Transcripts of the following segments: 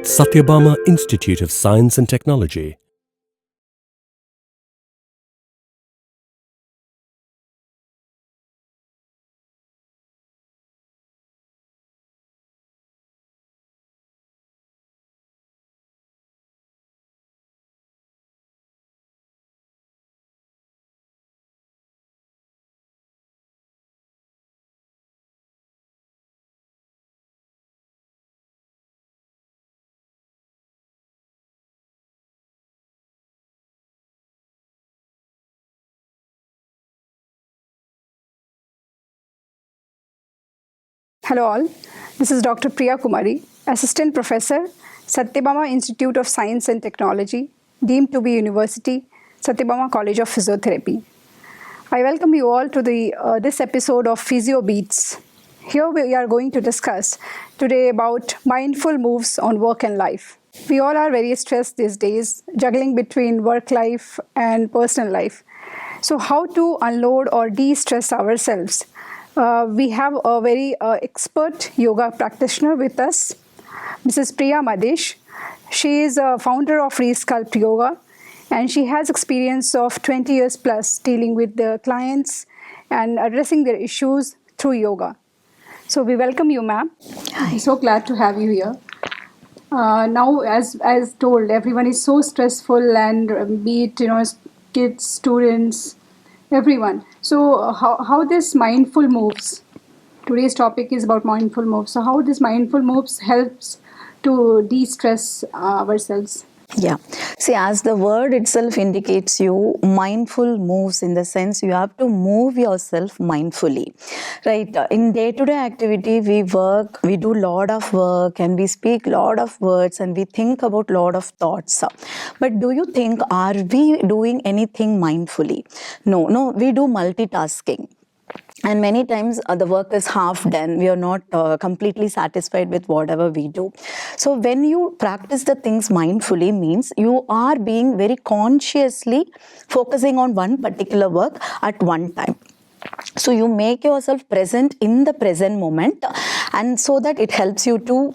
Sathyabama Institute of Science and Technology. Hello all, this is Dr. Priya Kumari, Assistant Professor, Sathyabama Institute of Science and Technology, deemed to be University, Sathyabama College of Physiotherapy. I welcome you all to this episode of Physio Beats. Here we are going to discuss today about mindful moves on work and life. We all are very stressed these days, juggling between work life and personal life. So how to unload or de-stress ourselves? We have a very expert yoga practitioner with us, Mrs. Priya Madesh. She is a founder of Resculpt Yoga, and she has experience of 20 years plus dealing with the clients and addressing their issues through yoga. So we welcome you, ma'am. I'm so glad to have you here. Now, as told, everyone is so stressful, and be it kids, students, everyone. So how this mindful moves? Today's topic is about mindful moves. So how this mindful moves helps to de-stress ourselves? Yeah. See, as the word itself indicates you, mindful moves in the sense you have to move yourself mindfully, right? In day-to-day activity, we work, we do lot of work and we speak lot of words and we think about lot of thoughts. But do you think, are we doing anything mindfully? No, we do multitasking. And many times the work is half done. We are not completely satisfied with whatever we do. So when you practice the things mindfully means you are being very consciously focusing on one particular work at one time. So you make yourself present in the present moment, and so that it helps you to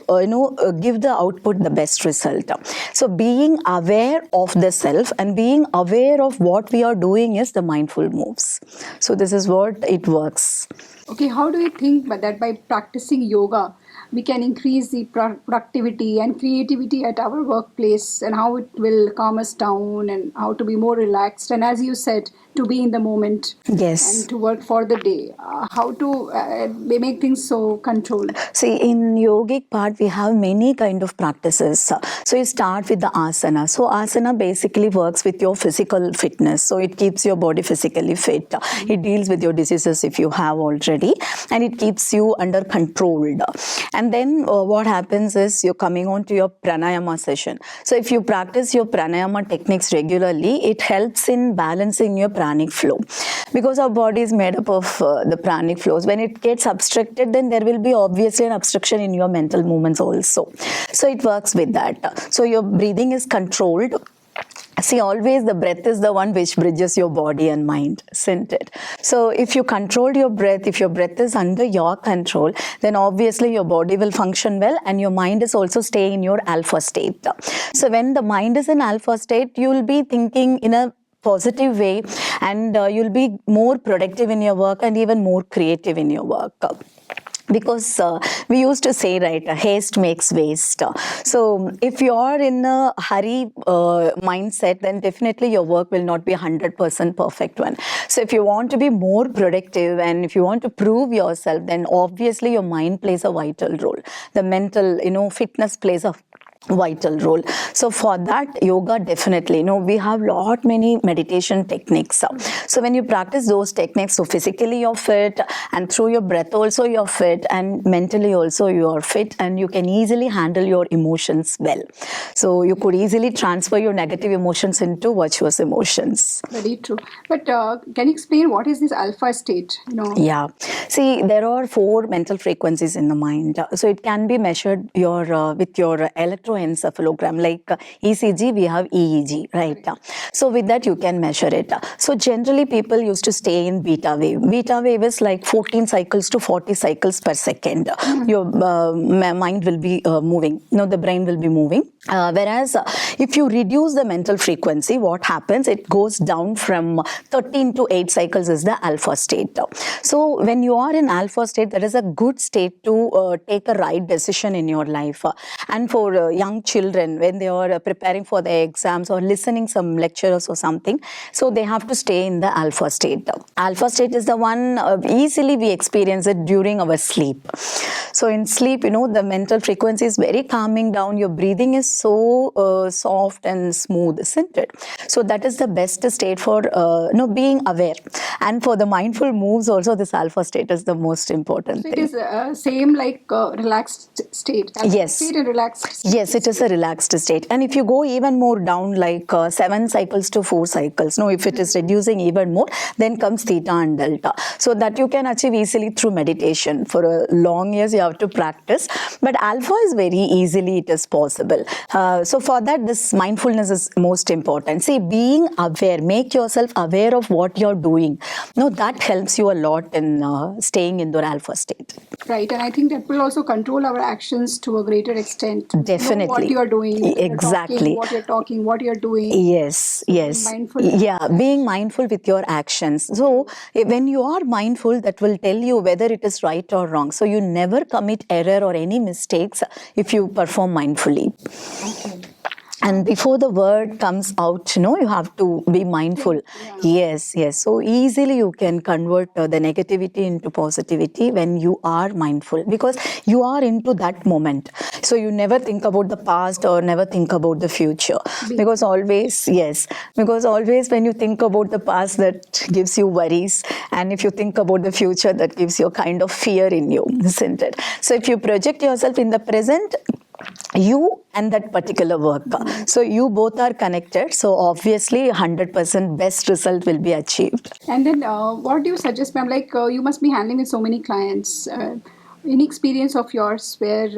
give the output the best result. So being aware of the self and being aware of what we are doing is the mindful moves. So this is what it works. Okay, how do you think that by practicing yoga, we can increase the productivity and creativity at our workplace, and how it will calm us down and how to be more relaxed, and as you said, to be in the moment? Yes. And to work for the day. How to make things so controlled? See, in yogic part, we have many kind of practices. So you start with the asana. So asana basically works with your physical fitness. So it keeps your body physically fit. It deals with your diseases if you have already, and it keeps you under control. And then what happens is you're coming on to your pranayama session. So if you practice your pranayama techniques regularly, it helps in balancing your pranic flow, because our body is made up of the pranic flows. When it gets obstructed, then there will be obviously an obstruction in your mental movements also. So it works with that. So your breathing is controlled. See, always the breath is the one which bridges your body and mind, isn't it? So if you control your breath, if your breath is under your control, then obviously your body will function well and your mind is also staying in your alpha state. So when the mind is in alpha state, you will be thinking in a positive way, and you'll be more productive in your work and even more creative in your work. Because we used to say, right, haste makes waste. So if you're in a hurry mindset, then definitely your work will not be 100% perfect one. So if you want to be more productive and if you want to prove yourself, then obviously your mind plays a vital role. The mental, fitness plays a vital role. So for that, yoga definitely, we have many meditation techniques. So when you practice those techniques, so physically you're fit, and through your breath also you're fit, and mentally also you're fit, and you can easily handle your emotions well. So you could easily transfer your negative emotions into virtuous emotions. Very true. But can you explain what is this alpha state? Yeah. See, there are 4 mental frequencies in the mind. So it can be measured with your electromagnetic electroencephalogram. Like ECG, we have EEG, right? So with that, you can measure it. So generally, people used to stay in beta wave. Beta wave is like 14 cycles to 40 cycles per second. Your mind will be moving. The brain will be moving. Whereas if you reduce the mental frequency, what happens? It goes down from 13 to 8 cycles is the alpha state. So when you are in alpha state, that is a good state to take a right decision in your life. And for young children, when they are preparing for their exams or listening some lectures or something, so they have to stay in the alpha state. Alpha state is the one easily we experience it during our sleep. So in sleep, the mental frequency is very calming down. Your breathing is so soft and smooth, isn't it? So that is the best state for being aware. And for the mindful moves also, this alpha state is the most important thing. It is same like relaxed state. Yes. State and relaxed state. Yes, it is a relaxed state. And if you go even more down, like 7 cycles to 4 cycles, if it is reducing even more, then comes theta and delta. So that you can achieve easily through meditation. For a long years, you have to practice. But alpha is very easily, it is possible. So for that, this mindfulness is most important. See, being aware, make yourself aware of what you're doing. That helps you a lot in staying in the alpha state. Right, and I think that will also control our actions to a greater extent. Definitely. Know what you're doing. Exactly. What you're talking, what you're doing. Yes. Mindful. Yeah, being mindful with your actions. So when you are mindful, that will tell you whether it is right or wrong. So you never commit error or any mistakes if you perform mindfully. Okay. And before the word comes out, you have to be mindful. Yeah. Yes. So easily you can convert the negativity into positivity when you are mindful, because you are into that moment. So you never think about the past or never think about the future. Because always when you think about the past, that gives you worries. And if you think about the future, that gives you a kind of fear in you, isn't it? So if you project yourself in the present, you and that particular work. So you both are connected. So obviously 100% best result will be achieved. And then what do you suggest, ma'am? Like you must be handling with so many clients. Any experience of yours where,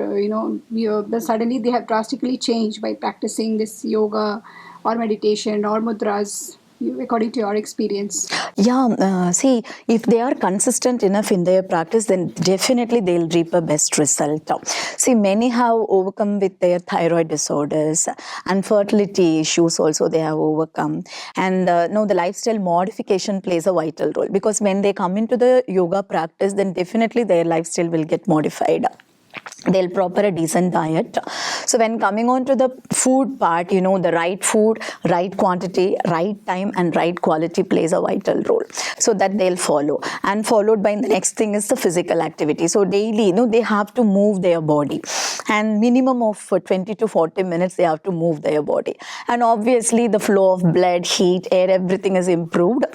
suddenly they have drastically changed by practicing this yoga or meditation or mudras? According to your experience? Yeah, see, if they are consistent enough in their practice, then definitely they'll reap a best result. See, many have overcome with their thyroid disorders and fertility issues also they have overcome. And the lifestyle modification plays a vital role, because when they come into the yoga practice, then definitely their lifestyle will get modified. They'll prepare a decent diet. So when coming on to the food part, the right food, right quantity, right time and right quality plays a vital role. So that they'll follow. And followed by the next thing is the physical activity. So daily, they have to move their body. And minimum of 20 to 40 minutes, they have to move their body. And obviously the flow of blood, heat, air, everything is improved.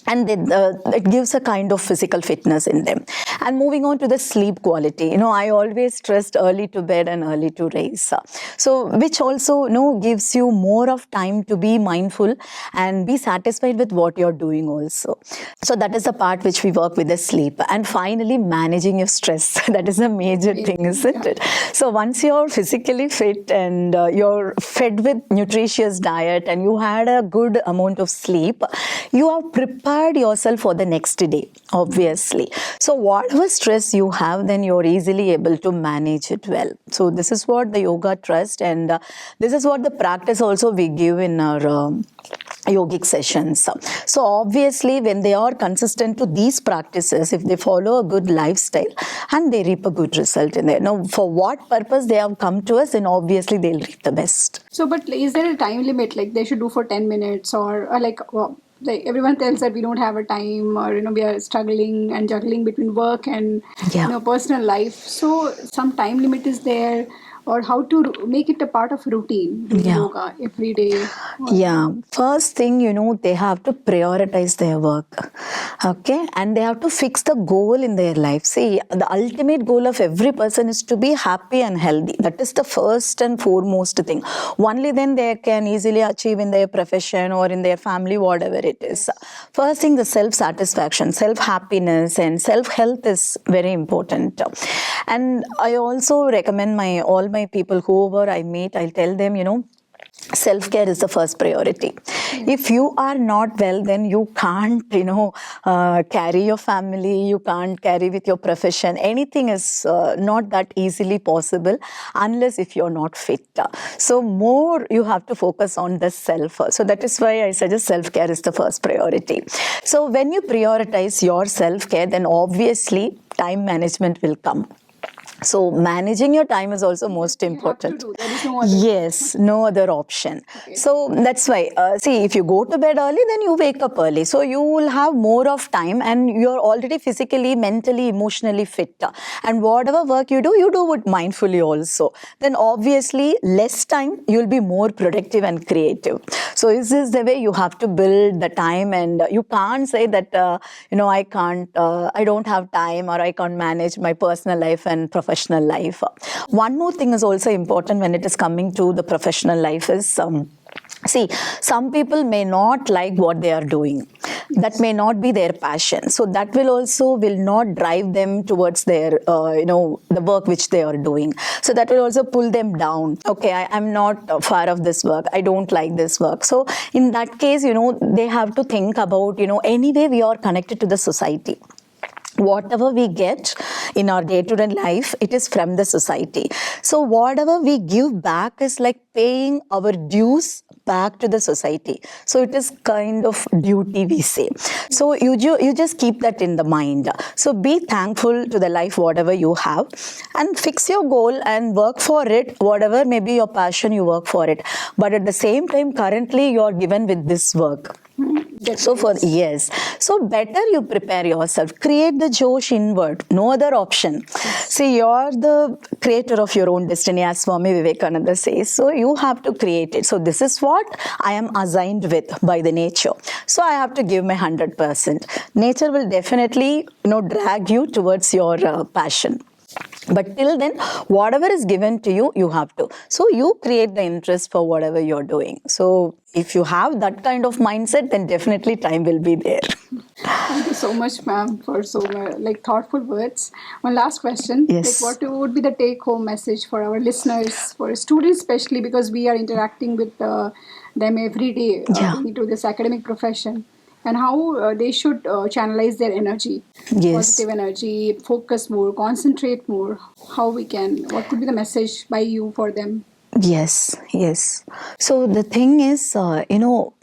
And it gives a kind of physical fitness in them. And moving on to the sleep quality, I always stressed early to bed and early to rise. So which also gives you more of time to be mindful and be satisfied with what you're doing also. So that is the part which we work with the sleep. And finally, managing your stress. That is a major thing, isn't it? So once you're physically fit and you're fed with nutritious diet and you had a good amount of sleep, you have prepared yourself for the next day, obviously. So whatever stress you have, then you're easily able to manage it well. So this is what the yoga trust, and this is what the practice also we give in our yogic sessions. So obviously when they are consistent to these practices, if they follow a good lifestyle, and they reap a good result in there. Now for what purpose they have come to us, then obviously they'll reap the best. So but is there a time limit, like they should do for 10 minutes or like everyone tells that we don't have a time, or we are struggling and juggling between work and personal life. So some time limit is there, or how to make it a part of routine, yoga every day? Yeah, first thing, they have to prioritize their work, okay, and they have to fix the goal in their life. See, the ultimate goal of every person is to be happy and healthy. That is the first and foremost thing. Only then they can easily achieve in their profession or in their family, whatever it is. First thing, the self-satisfaction, self-happiness and self-health is very important. And I also recommend all my my people, whoever I meet, I'll tell them, self-care is the first priority. If you are not well, then you can't, carry your family, you can't carry with your profession. Anything is not that easily possible unless if you're not fit. So more you have to focus on the self. So that is why I suggest self-care is the first priority. So when you prioritize your self-care, then obviously time management will come. So managing your time is also most important. There is no other Yes, no other option. Okay. So that's why, see, if you go to bed early, then you wake up early. So you will have more of time and you're already physically, mentally, emotionally fit. And whatever work you do it mindfully also. Then obviously, less time, you'll be more productive and creative. So is this the way you have to build the time? And you can't say that, I don't have time or I can't manage my personal life and professional life. One more thing is also important when it is coming to the professional life is, see, some people may not like what they are doing. That may not be their passion. So that will not drive them towards their, the work which they are doing. So that will also pull them down. Okay, I'm not far of this work. I don't like this work. So in that case, they have to think about, anyway, we are connected to the society. Whatever we get in our day-to-day life, it is from the society. So whatever we give back is like paying our dues back to the society. So it is kind of duty, we say. So you just keep that in the mind. So be thankful to the life, whatever you have, and fix your goal and work for it. Whatever may be your passion, you work for it. But at the same time, currently you are given with this work. So better you prepare yourself, create the Josh inward, no other option. See, you're the creator of your own destiny, as Swami Vivekananda says. So you have to create it. So this is what I am assigned with by the nature. So I have to give my 100%. Nature will definitely, drag you towards your passion. But till then, whatever is given to you, you have to. So you create the interest for whatever you're doing. So if you have that kind of mindset, then definitely time will be there. Thank you so much, ma'am, for so thoughtful words. One last question. Yes. What would be the take-home message for our listeners, for students especially, because we are interacting with them every day into this academic profession, and how they should channelize their energy, positive energy, focus more, concentrate more. What could be the message by you for them? Yes. So the thing is,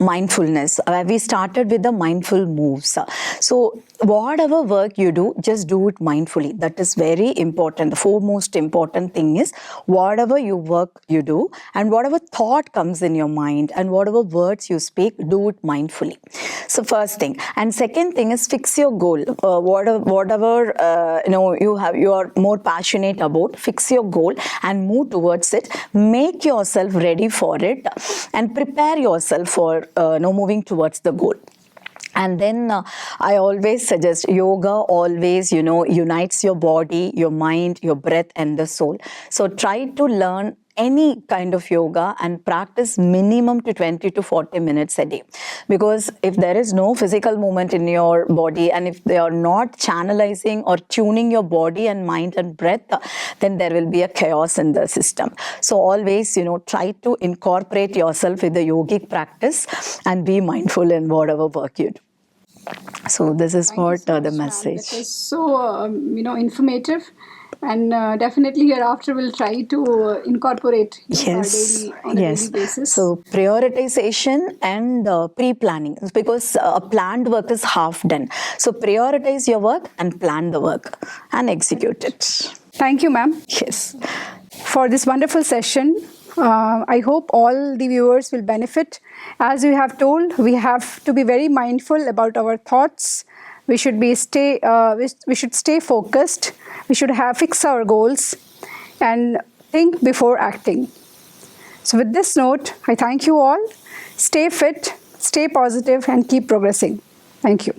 mindfulness. We started with the mindful moves. So whatever work you do, just do it mindfully. That is very important. The foremost important thing is whatever work you do and whatever thought comes in your mind and whatever words you speak, do it mindfully. So first thing. And second thing is fix your goal. Whatever you are more passionate about, fix your goal and move towards it. Make yourself ready for it and prepare yourself for moving towards the goal. And then I always suggest yoga always, unites your body, your mind, your breath and the soul. So try to learn any kind of yoga and practice minimum to 20 to 40 minutes a day. Because if there is no physical movement in your body and if they are not channelizing or tuning your body and mind and breath, then there will be a chaos in the system. So always, try to incorporate yourself with the yogic practice and be mindful in whatever work you do. So this is the message. That was so, informative. And definitely hereafter we'll try to incorporate our daily on a daily basis. So prioritization and pre-planning, because planned work is half done. So prioritize your work and plan the work and execute it. Thank you, ma'am. Yes. For this wonderful session. I hope all the viewers will benefit. As we have told, we have to be very mindful about our thoughts. We should stay focused. We should fix our goals and think before acting. So with this note, I thank you all. Stay fit, stay positive, and keep progressing. Thank you.